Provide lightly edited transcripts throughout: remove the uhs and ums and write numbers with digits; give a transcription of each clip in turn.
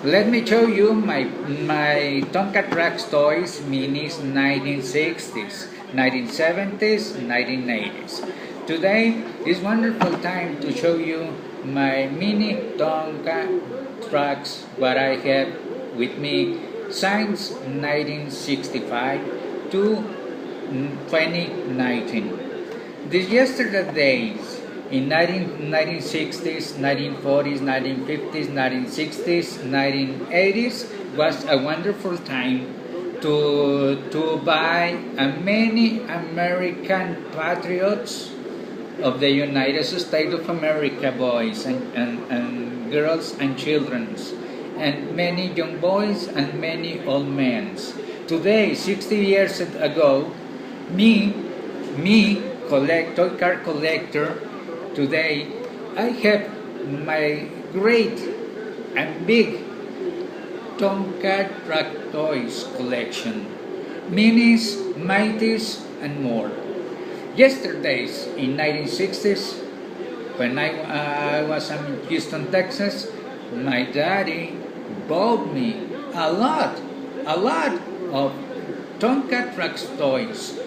Let me show you my Tonka Tracks toys minis 1960s, 1970s, 1980s. Today is wonderful time to show you my mini Tonka Tracks what I have with me since 1965 to 2019. These yesterday days in 1960s, 1940s, 1950s, 1960s, 1980s was a wonderful time to buy many American patriots of the United States of America, boys and girls and children, and many young boys and many old men. Today, 60 years ago, me, toy car collector, today I have my great and big Tonka truck toys collection, minis, mighties, and more. Yesterdays in 1960s, when I was in Houston, Texas, my daddy bought me a lot of Tonka trucks toys,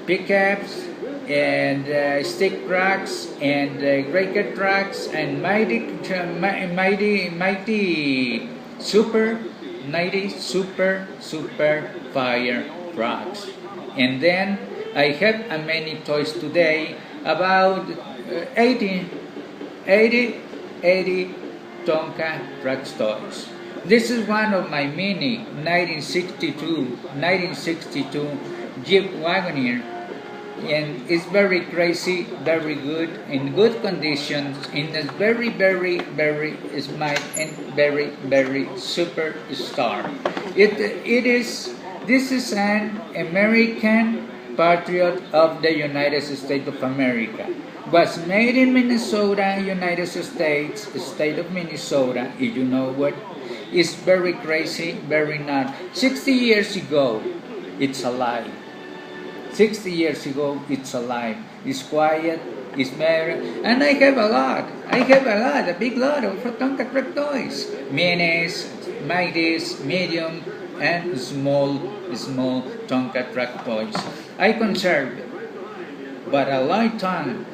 pickups, and stick trucks, and breaker trucks, and mighty super fire trucks. And then I have many toys today, about 80 Tonka trucks toys. This is one of my mini 1962 Jeep Wagoneer, and it's very crazy, very good, in good conditions, in a very smart and very superstar. This is an American patriot of the United States of America. Was made in Minnesota, United States, state of Minnesota. If you know what, it's very crazy, very not. 60 years ago, it's alive. 60 years ago, it's alive. It's quiet, it's merry, and I have a lot, a big lot of Tonka truck toys. Minis, mighties, medium, and small Tonka truck toys. I conserve, but a lifetime,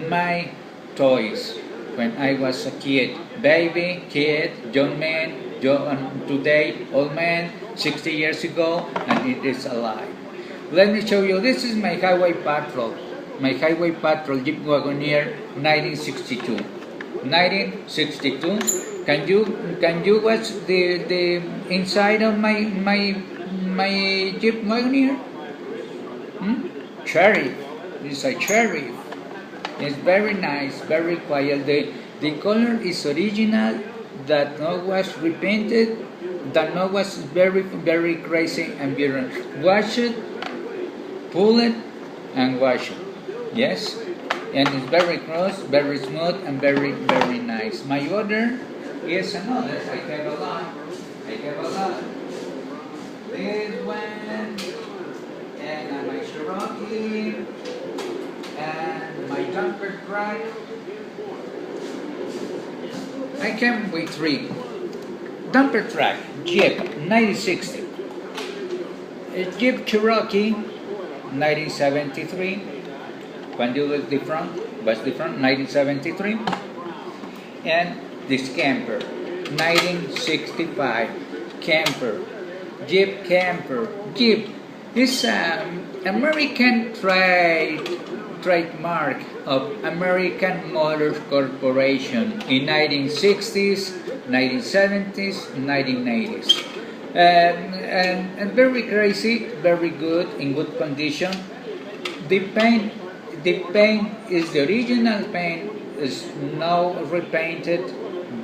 my toys when I was a kid, baby, kid, young man, today, old man, 60 years ago, and it is alive. Let me show you, this is my Highway Patrol Jeep Wagoneer 1962. 1962. Can you watch the inside of my Jeep Wagoneer? Cherry. It's a cherry. It's very nice, very quiet. The color is original, that no was repainted, that no was very crazy and beautiful. Wash it, pull it, and wash it. Yes, and it's very close, very smooth, and very nice. My order is another. I have a lot. This one, and my Cherokee, and my dumper truck. I came with 3. Dumper truck, Jeep, 1960. A Jeep Cherokee, 1973. When you look the front, 1973. And this camper, 1965. Camper, Jeep camper. Jeep is American trademark of American Motors Corporation in 1960s, 1970s, 1980s. And very crazy, very good, in good condition. The paint is the original paint, is now repainted,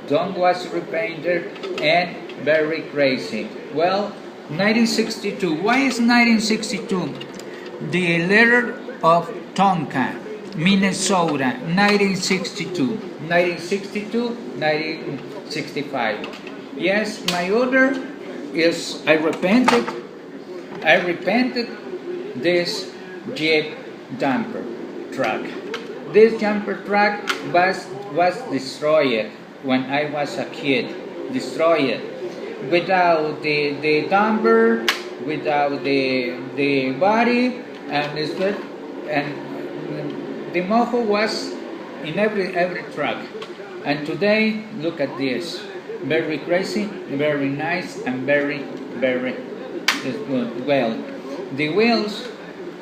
don't was repainted, and very crazy. Well, 1962. Why is 1962? The letter of Tonka, Minnesota, 1962. 1965. Yes, my order is I repented this Jeep dumper truck. This jumper truck was destroyed when I was a kid. Destroyed. without the dumper, without the body, and the mojo was in every truck. And today, look at this, very crazy, very nice, and very good. Well, the wheels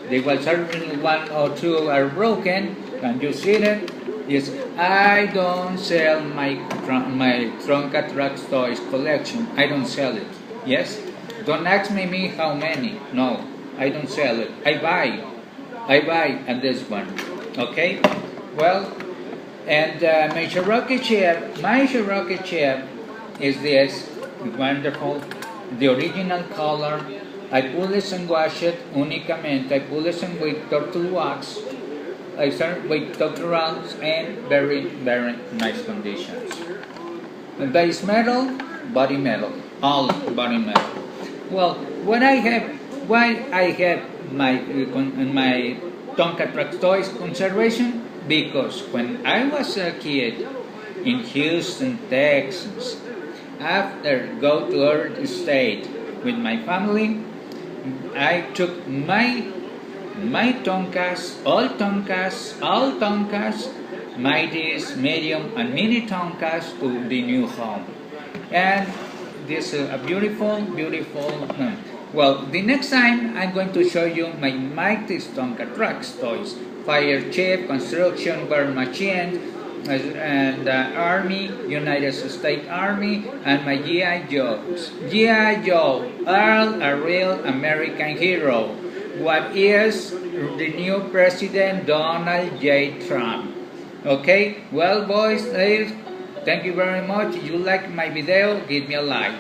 are one or two are broken. Can you see that? Yes, I don't sell my Tonka Truck Toys collection. I don't sell it. Yes, don't ask me how many. No, I don't sell it. I buy, and this one. Okay, well, and my Cherokee chair is this wonderful, the original color. I polish and wash it únicamente. I polish and with turtle wax. I start with doctorals and very nice conditions. The base metal, body metal, all body metal. Well, why I have my Tonka Truck Toys conservation, because when I was a kid in Houston, Texas, after go to Earth State with my family, I took my Tonkas, all Tonkas, mighties, medium, and mini Tonkas to the new home. And this is a beautiful. Well, the next time I'm going to show you my mightiest Tonka Trucks toys, fire chip, construction, war machine, and Army, United States Army, and my G.I. Joes. G.I. Joe, all a real American hero. What is the new president, Donald J. Trump? Okay, well, boys, thank you very much. If you like my video, give me a like.